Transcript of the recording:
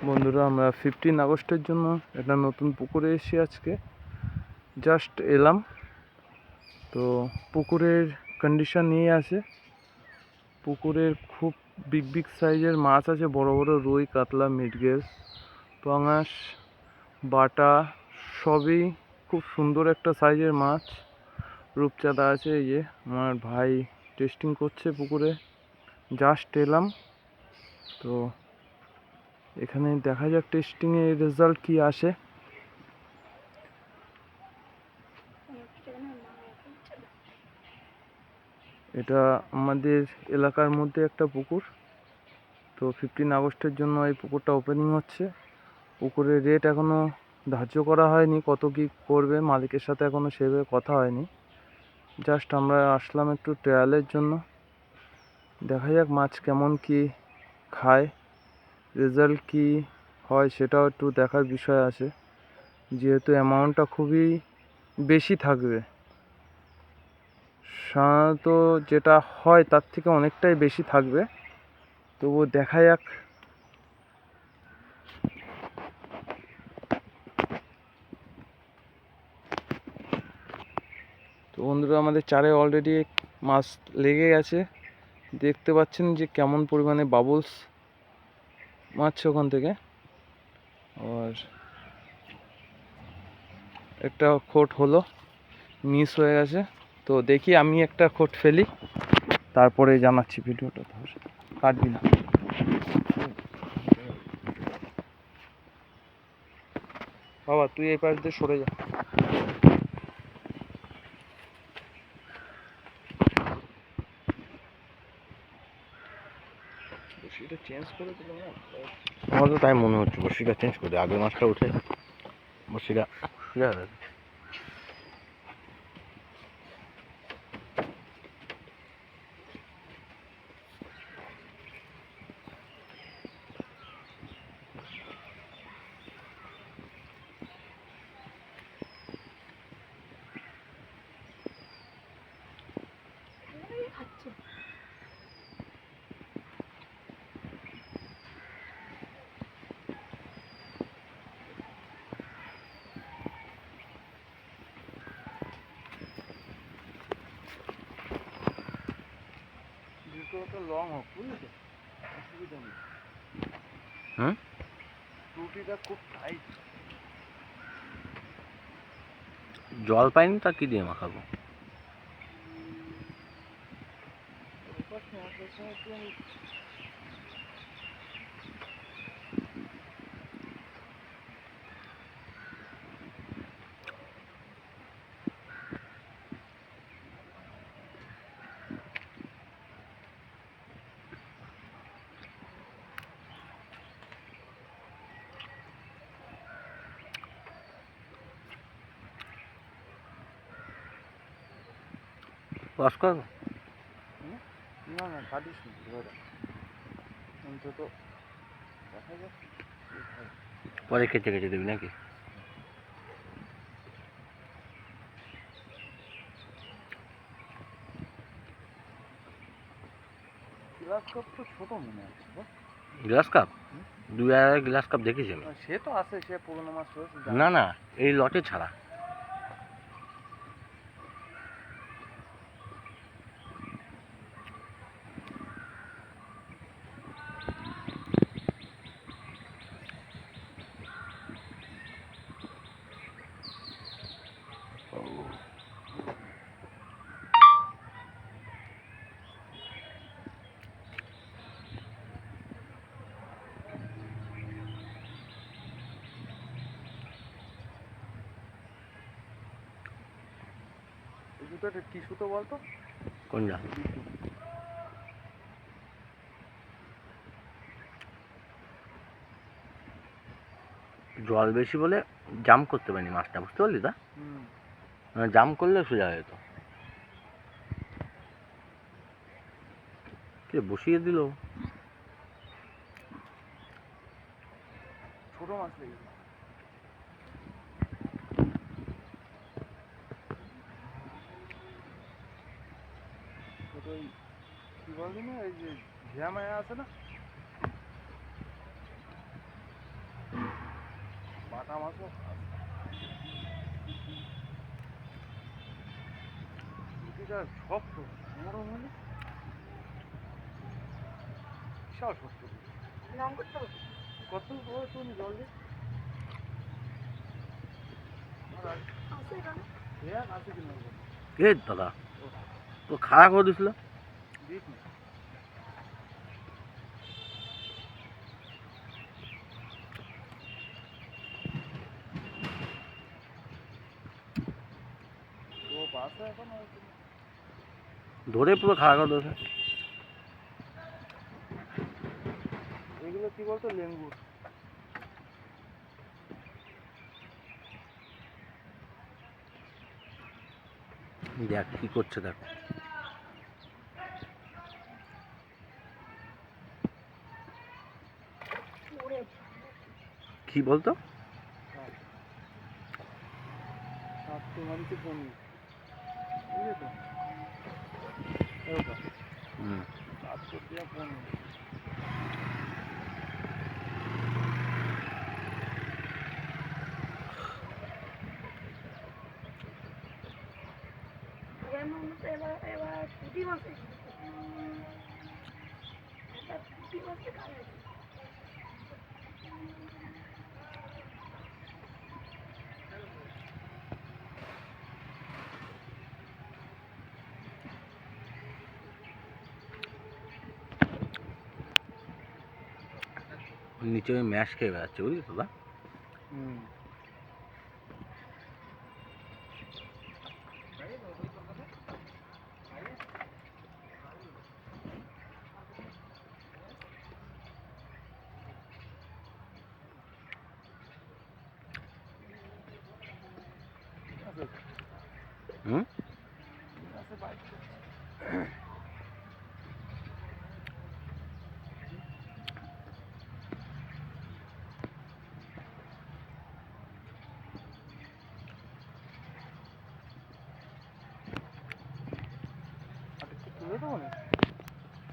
বন্ধুরা, আমরা 15 আগস্টের জন্য একটা নতুন পুকুরে এসেছি। আজকে জাস্ট এলাম, তো পুকুরের কন্ডিশন নিয়ে আছে। পুকুরের খুব বিগ বিগ সাইজের মাছ আছে, বড় বড় রুই, কাতলা, মৃগেল, পাঙাশ, বাটা, সবই খুব সুন্দর একটা সাইজের মাছ। রূপচাঁদা আছে। এই যে আমার ভাই টেস্টিং করছে পুকুরে। জাস্ট এলাম, তো এখানে দেখা যাক টেস্টিংয়ের রেজাল্ট কি আসে। এটা আমাদের এলাকার মধ্যে একটা পুকুর, তো 15 আগস্টের জন্য এই পুকুরটা ওপেনিং হচ্ছে। পুকুরের রেট এখনও ধার্য করা হয়নি, কত কি করবে মালিকের সাথে এখনও সেভাবে কথা হয়নি। জাস্ট আমরা আসলাম একটু ট্রায়ালের জন্য। দেখা যাক মাছ কেমন কি খায়, রেজাল্ট কি হয় সেটাও একটু দেখার বিষয় আছে, যেহেতু অ্যামাউন্টটা খুবই বেশি থাকবে। সাধারণত যেটা হয় তার থেকে অনেকটাই বেশি থাকবে, তবুও দেখা যাক। তো বন্ধুরা, আমাদের চারে অলরেডি মাছ লেগে গেছে। দেখতে পাচ্ছেন যে কেমন পরিমাণে বাবলস মারছে ওখান থেকে। আর একটা খোট হলো, মিস হয়ে গেছে। তো দেখি আমি একটা খোট ফেলি, তারপরে জানাচ্ছি। ভিডিওটা ধর, কাটবি না। বাবা তুই এই পাশ দিয়ে সরে যা। বসিটা চেঞ্জ করে দিল না, আমার তো তাই মনে হচ্ছে। বসিটা চেঞ্জ করে আগের মাছটা উঠে বসিটা দুটো লং হোক, বুঝলি, অসুবিধা নেই। রুটিটা খুব টাইট। জল পাইনি তা কি দিয়ে মাখাবো? ওয়াশ করবো? না না, কাটিস না, ধরে অন্তত দেখা যাক। পরে কেটে কেটে দিবি নাকি? গ্লাস কাপ তো ছোট মনে হচ্ছে। Glass cup? 2 গ্লাস কাপ দেখেছি আমি। সে তো আছে, সে পুরোনো মাছ রয়েছে। না না, এই লটে ছাড়া। এই জুতোটা কি সুতো বলতো? কোনটা? জল বেশি বলে জাম করতে পারিনি মাছটা, বুঝতে পারলি? তা জাম করলে সোজা যেত। কে বসিয়ে দিল? ছোট মাছ লেগেছে। ওই কি বলবি না, এই যে ঘিয়া মায়া আছে না, নামাজও রুটিটা শক্ত নরম হলে বিশাল শক্ত কত তুমি জল দিয়ে আছে কিনা কে দাদা তো খাড়া করে দিছিল দিস না তো বাসে এখন ধরে পুরো খাড়া করে দিয়েছে। এগুলো কি বলতো লেঙ্গুর দেখ কি করছে দেখো। কি বলতো? মারিতে পনির বুঝলি তো এরকম হুম। 700 টাকা পনির এবার পুঁটি মাছের পুঁটি মাছের কাজ নিচে ওই ম্যাশ খেয়ে বেড়াচ্ছে বুঝলি দাদা। হুম হুম। আছে বাইক তুলে দেবো না